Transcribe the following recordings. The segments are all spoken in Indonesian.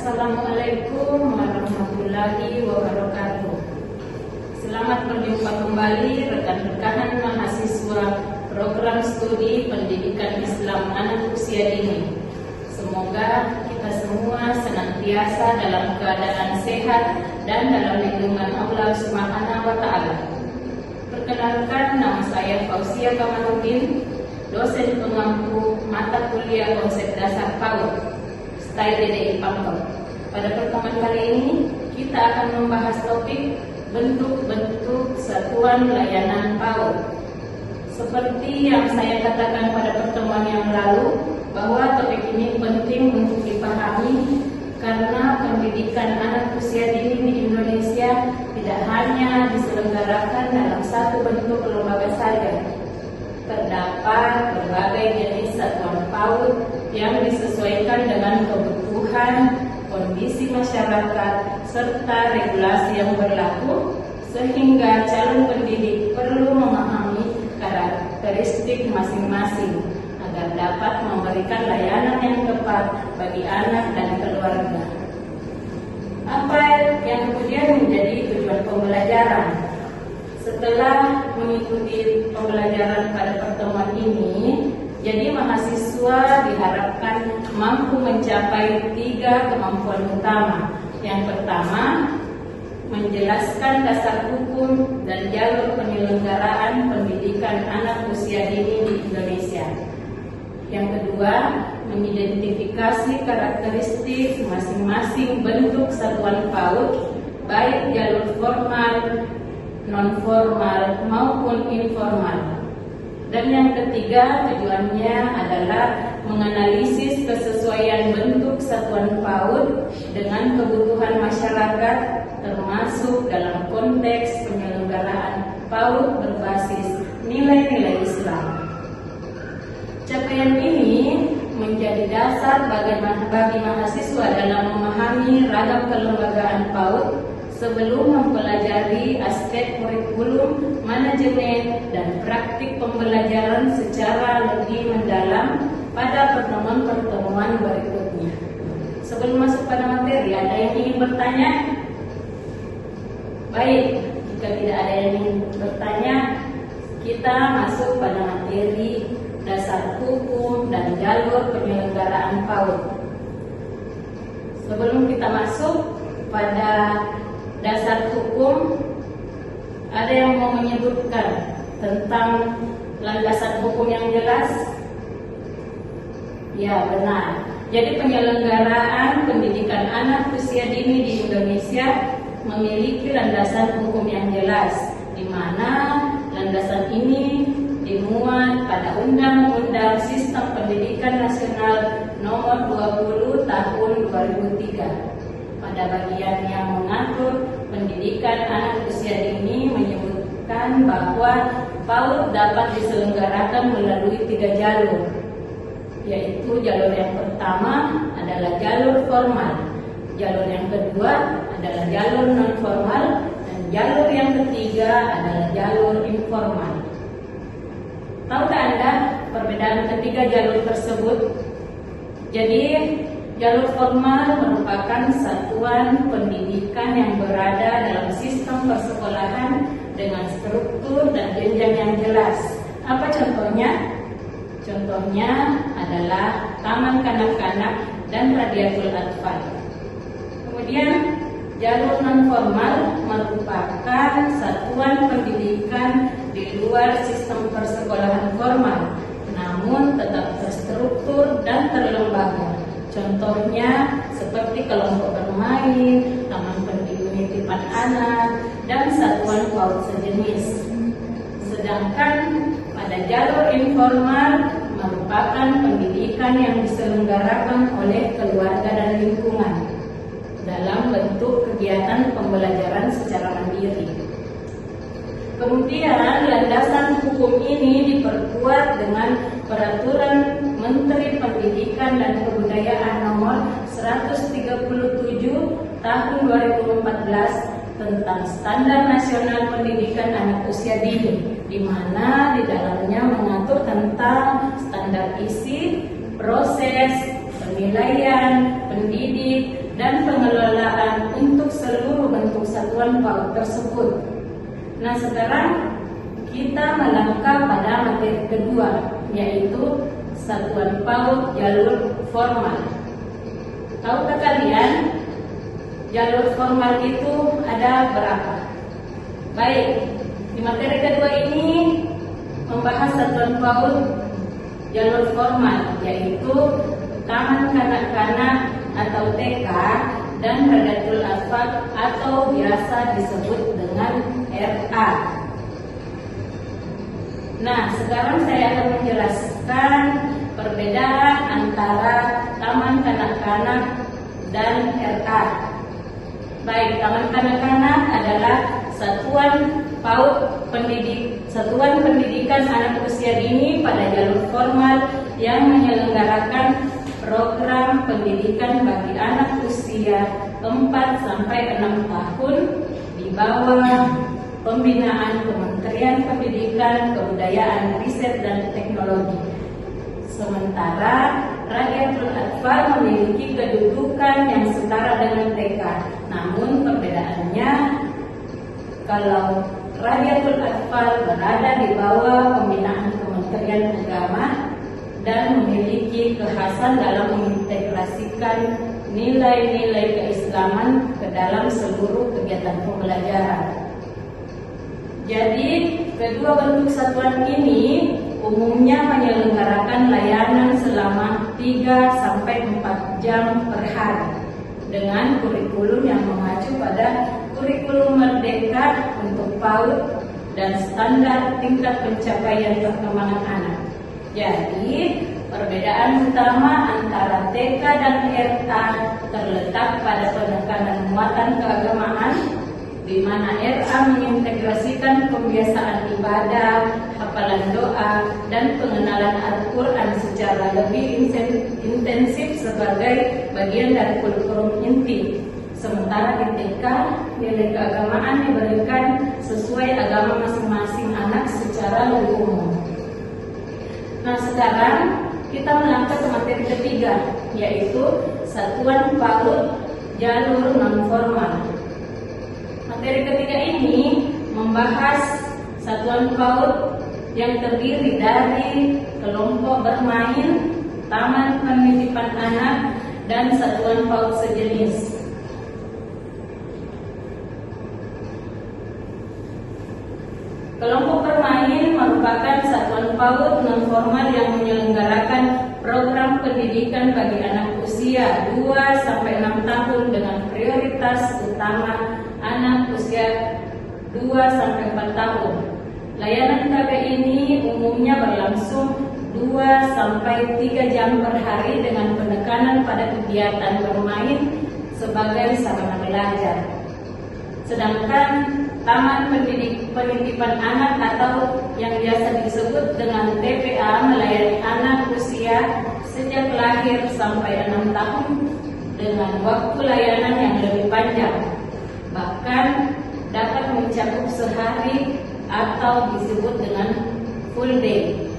Assalamualaikum warahmatullahi wabarakatuh. Selamat berjumpa kembali rekan-rekan mahasiswa program studi pendidikan Islam anak usia dini. Semoga kita semua senantiasa dalam keadaan sehat dan dalam lindungan Allah Subhanahu wa Ta'ala. Perkenalkan, nama saya Fauzia Kamaluddin, dosen pengampu mata kuliah konsep dasar PAUD DDI Pangkep. Pada pertemuan kali ini kita akan membahas topik bentuk-bentuk satuan layanan PAUD. Seperti yang saya katakan pada pertemuan yang lalu, bahwa topik ini penting untuk dipahami karena pendidikan anak usia dini di Indonesia tidak hanya diselenggarakan dalam satu bentuk lembaga saja. Terdapat berbagai jenis satuan PAUD yang disesuaikan dengan kebutuhan, kondisi masyarakat, serta regulasi yang berlaku, sehingga calon pendidik perlu memahami karakteristik masing-masing agar dapat memberikan layanan yang tepat bagi anak dan keluarga. Apa yang kemudian menjadi tujuan pembelajaran? Setelah mengikuti pembelajaran pada pertemuan ini, jadi mahasiswa diharapkan mampu mencapai 3 kemampuan utama. Yang pertama, menjelaskan dasar hukum dan jalur penyelenggaraan pendidikan anak usia dini di Indonesia. Yang kedua, mengidentifikasi karakteristik masing-masing bentuk satuan PAUD, baik jalur formal, non-formal maupun informal. Dan yang ketiga, tujuannya adalah menganalisis kesesuaian bentuk satuan PAUD dengan kebutuhan masyarakat, termasuk dalam konteks penyelenggaraan PAUD berbasis nilai-nilai Islam. Capaian ini menjadi dasar bagi mahasiswa dalam memahami ragam kelembagaan PAUD sebelum mempelajari aspek kurikulum, manajemen, dan praktik pembelajaran secara lebih mendalam pada pertemuan-pertemuan berikutnya. Sebelum masuk pada materi, ada yang ingin bertanya? Baik, jika tidak ada yang ingin bertanya, kita masuk pada materi dasar hukum dan jalur penyelenggaraan PAUD. Sebelum kita masuk pada dasar hukum, ada yang mau menyebutkan tentang landasan hukum yang jelas? Ya, benar. Jadi penyelenggaraan pendidikan anak usia dini di Indonesia memiliki landasan hukum yang jelas, di mana landasan ini dimuat pada Undang-Undang Sistem Pendidikan Nasional Nomor 20 Tahun 2003. Pada bagian yang mengatur pendidikan anak usia dini menyebutkan bahwa PAUD dapat diselenggarakan melalui 3 jalur, yaitu jalur yang pertama adalah jalur formal, jalur yang kedua adalah jalur non formal, dan jalur yang ketiga adalah jalur informal. Tahukah Anda perbedaan ketiga jalur tersebut? Jadi jalur formal merupakan satuan pendidikan yang berada dalam sistem persekolahan dengan struktur dan jenjang yang jelas. Apa contohnya? Contohnya adalah taman kanak-kanak dan radiatul atfal. Kemudian jalur non-formal merupakan satuan pendidikan di luar sistem persekolahan formal, namun tetap terstruktur dan terlembaga. Contohnya seperti kelompok bermain, taman pendidikan anak, dan satuan PAUD sejenis. Sedangkan pada jalur informal merupakan pendidikan yang diselenggarakan oleh keluarga dan lingkungan dalam bentuk kegiatan pembelajaran secara mandiri. Kemudian landasan hukum ini diperkuat dengan Peraturan Menteri Pendidikan dan Kebudayaan Nomor 137 Tahun 2014 tentang Standar Nasional Pendidikan Anak Usia Dini, di mana di dalamnya mengatur tentang standar isi, proses, penilaian, pendidik, dan pengelolaan untuk seluruh bentuk satuan PAUD tersebut. Nah, sekarang kita melangkah pada materi kedua, yaitu satuan PAUD jalur formal. Tahukah kalian jalur formal itu ada berapa? Baik, di materi kedua ini membahas satuan PAUD jalur formal, yaitu Taman Kanak-kanak atau TK dan Radatul Atfal atau biasa disebut dengan RA. Nah, sekarang saya akan menjelaskan perbedaan antara Taman Kanak-kanak dan RA. Baik, Taman Kanak-kanak adalah satuan PAUD satuan pendidikan anak usia dini pada jalur formal yang menyelenggarakan program pendidikan bagi anak usia 4-6 tahun di bawah pembinaan Kementerian Pendidikan, Kebudayaan, Riset, dan Teknologi. Sementara Radatul Atfal memiliki kedudukan yang setara dengan TK. Namun perbedaannya, kalau Radatul Atfal berada di bawah pembinaan Kementerian Agama dan memiliki kekhasan dalam mengintegrasikan nilai-nilai keislaman ke dalam seluruh kegiatan pembelajaran. Jadi, kedua bentuk satuan ini umumnya menyelenggarakan layanan selama 3-4 jam per hari dengan kurikulum yang mengacu pada kurikulum Merdeka untuk PAUD dan standar tingkat pencapaian perkembangan anak. Jadi, perbedaan utama antara TK dan RA terletak pada penekanan muatan keagamaan, di mana RA mengintegrasikan pembiasaan ibadah, hafalan doa, dan pengenalan Al-Quran secara lebih intensif sebagai bagian dari kurikulum inti. Sementara di TK, nilai keagamaan diberikan sesuai agama masing-masing anak secara lebih umum. Nah, sekarang kita melangkah ke materi ketiga, yaitu satuan PAUD jalur non-formal. Materi ketiga ini membahas satuan PAUD yang terdiri dari kelompok bermain, taman penitipan anak, dan satuan PAUD sejenis. Kelompok bermain merupakan satuan PAUD non-formal yang menyelenggarakan program pendidikan bagi anak usia 2-6 tahun dengan prioritas utama anak usia 2-4 tahun. Layanan KB ini umumnya berlangsung 2-3 jam per hari dengan penekanan pada kegiatan bermain sebagai sarana belajar. Sedangkan Taman Penitipan Anak atau yang biasa disebut dengan TPA melayani anak usia sejak lahir sampai 6 tahun dengan waktu layanan yang lebih panjang, bahkan dapat mencakup sehari atau disebut dengan full day.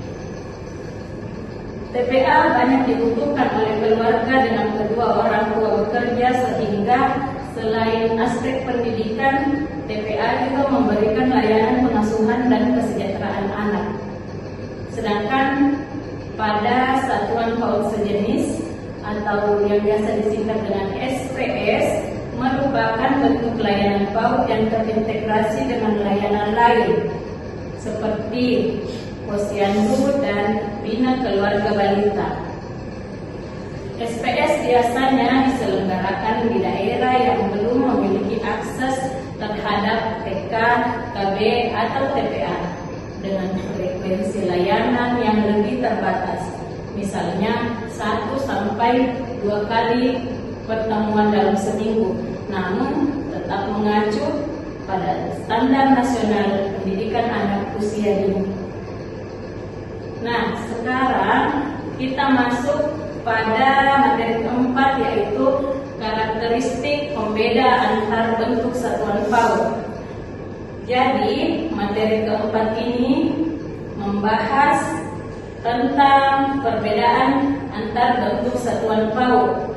TPA banyak dibutuhkan oleh keluarga dengan kedua orang tua bekerja, sehingga selain aspek pendidikan, TPA juga memberikan layanan pengasuhan dan kesejahteraan anak. Sedangkan pada satuan PAUD sejenis atau yang biasa disingkat dengan SPS merupakan bentuk layanan PAUD yang terintegrasi dengan layanan lain seperti posyandu dan bina keluarga balita. SPS biasanya diselenggarakan di daerah yang belum memiliki akses terhadap TK, KB, atau TPA dengan frekuensi layanan yang lebih terbatas, misalnya 1-2 kali pertemuan dalam seminggu, namun tetap mengacu pada standar nasional pendidikan anak usia dini. Nah, sekarang kita masuk pada materi keempat, yaitu karakteristik pembeda antar bentuk satuan PAUD. Jadi, materi keempat ini membahas tentang perbedaan antar bentuk satuan PAUD.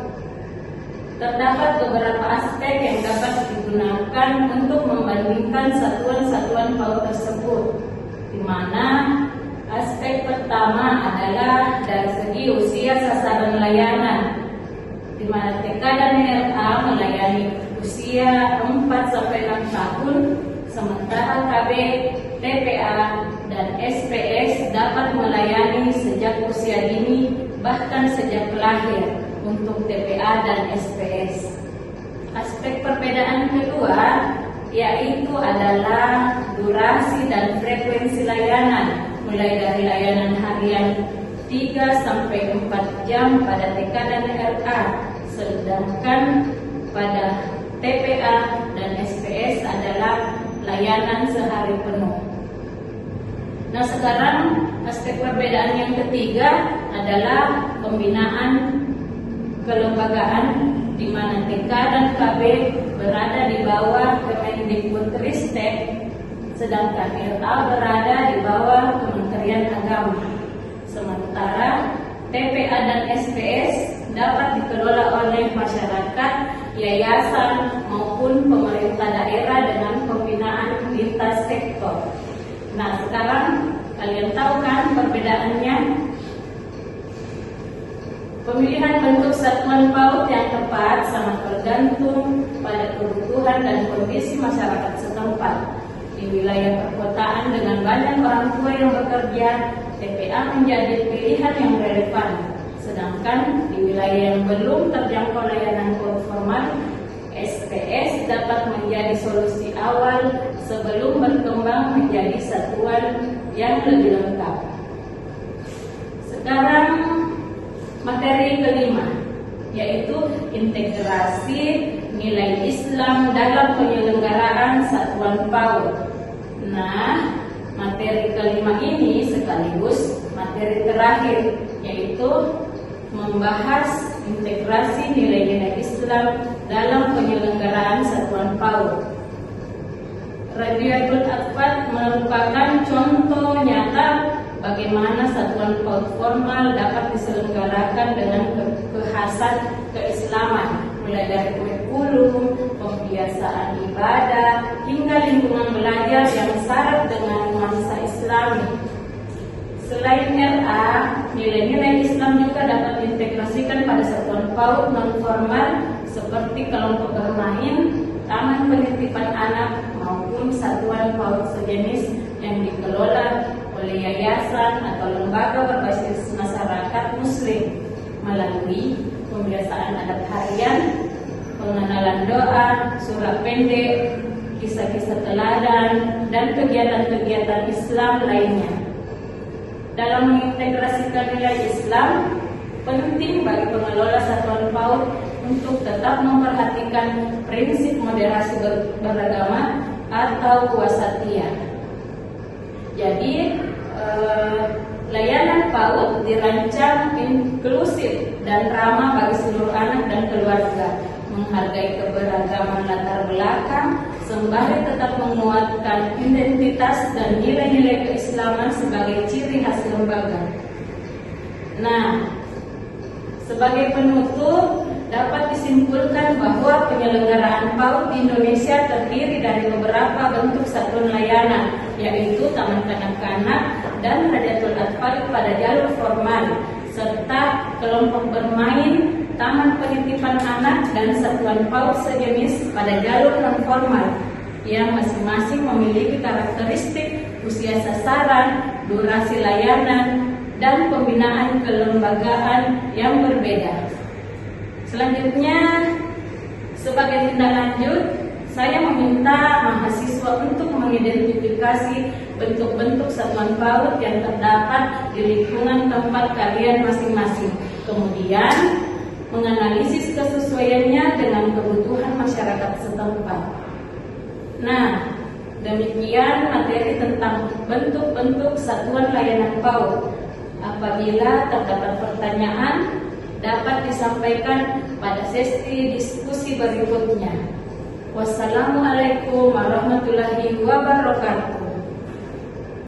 Terdapat beberapa aspek yang dapat digunakan untuk membandingkan satuan-satuan PAUD tersebut, di mana aspek pertama adalah dari segi usia sasaran layanan, di mana TK dan RA melayani usia 4-6 tahun, sementara KB, TPA, dan SPS dapat melayani sejak usia dini, bahkan sejak lahir untuk TPA dan SPS. Aspek perbedaan kedua yaitu adalah durasi dan frekuensi layanan, mulai dari layanan harian 3-4 jam pada TK dan RA, sedangkan pada TPA dan SPS adalah layanan sehari penuh. Nah, sekarang aspek perbedaan yang ketiga adalah pembinaan kelembagaan, di mana TK dan KB berada di bawah Kemendikbudristek, sedangkan RA berada di bawah Kementerian Agama. Sementara TPA dan SPS dapat dikelola oleh masyarakat, yayasan maupun pemerintah daerah dengan pembinaan lintas sektor. Nah, sekarang kalian tahu kan perbedaannya? Pemilihan bentuk satuan PAUD yang tepat sangat tergantung pada kebutuhan dan kondisi masyarakat setempat. Di wilayah perkotaan dengan banyak orang tua yang bekerja, TPA menjadi pilihan yang relevan. Sedangkan di wilayah yang belum terjangkau layanan PAUD formal, SPS dapat menjadi solusi awal sebelum berkembang menjadi satuan yang lebih lengkap. Sekarang materi kelima, yaitu integrasi nilai Islam dalam penyelenggaraan satuan PAUD. Nah, materi kelima ini sekaligus materi terakhir, yaitu membahas integrasi nilai-nilai Islam dalam penyelenggaraan satuan PAUD. Radiatul Atfal merupakan contoh nyata bagaimana satuan PAUD formal dapat diselenggarakan dengan kekhasan keislaman, mulai dari kurikulum, pembiasaan ibadah, hingga lingkungan belajar yang syarat dengan nuansa Islami. Selain RA, nilai-nilai Islam juga dapat diintegrasikan pada satuan PAUD non-formal seperti kelompok bermain, taman penitipan anak, maupun satuan PAUD sejenis yang dikelola oleh yayasan atau lembaga berbasis masyarakat Muslim melalui pembiasaan adat harian, pengenalan doa, surat pendek, kisah-kisah teladan, dan kegiatan-kegiatan Islam lainnya. Dalam mengintegrasikan nilai Islam, penting bagi pengelola satuan PAUD untuk tetap memperhatikan prinsip moderasi beragama atau wasatiyah. Jadi, layanan PAUD dirancang inklusif dan ramah bagi seluruh anak dan keluarga, menghargai keberagaman latar belakang, sembari tetap menguatkan identitas dan nilai-nilai keislaman sebagai ciri khas lembaga. Nah, sebagai penutup, dapat disimpulkan bahwa penyelenggaraan PAUD di Indonesia terdiri dari beberapa bentuk satuan layanan, yaitu taman kanak-kanak dan radiatul atfal pada jalur formal, serta kelompok bermain, taman penitipan anak, dan satuan PAUD sejenis pada jalur non-formal, yang masing-masing memiliki karakteristik usia sasaran, durasi layanan, dan pembinaan kelembagaan yang berbeda. Selanjutnya, sebagai tindak lanjut, saya meminta mahasiswa untuk mengidentifikasi bentuk-bentuk satuan PAUD yang terdapat di lingkungan tempat kalian masing-masing. Kemudian, menganalisis kesesuaiannya dengan kebutuhan masyarakat setempat. Nah, demikian materi tentang bentuk-bentuk satuan layanan PAUD. Apabila terdapat pertanyaan, dapat disampaikan pada sesi diskusi berikutnya. Wassalamualaikum warahmatullahi wabarakatuh.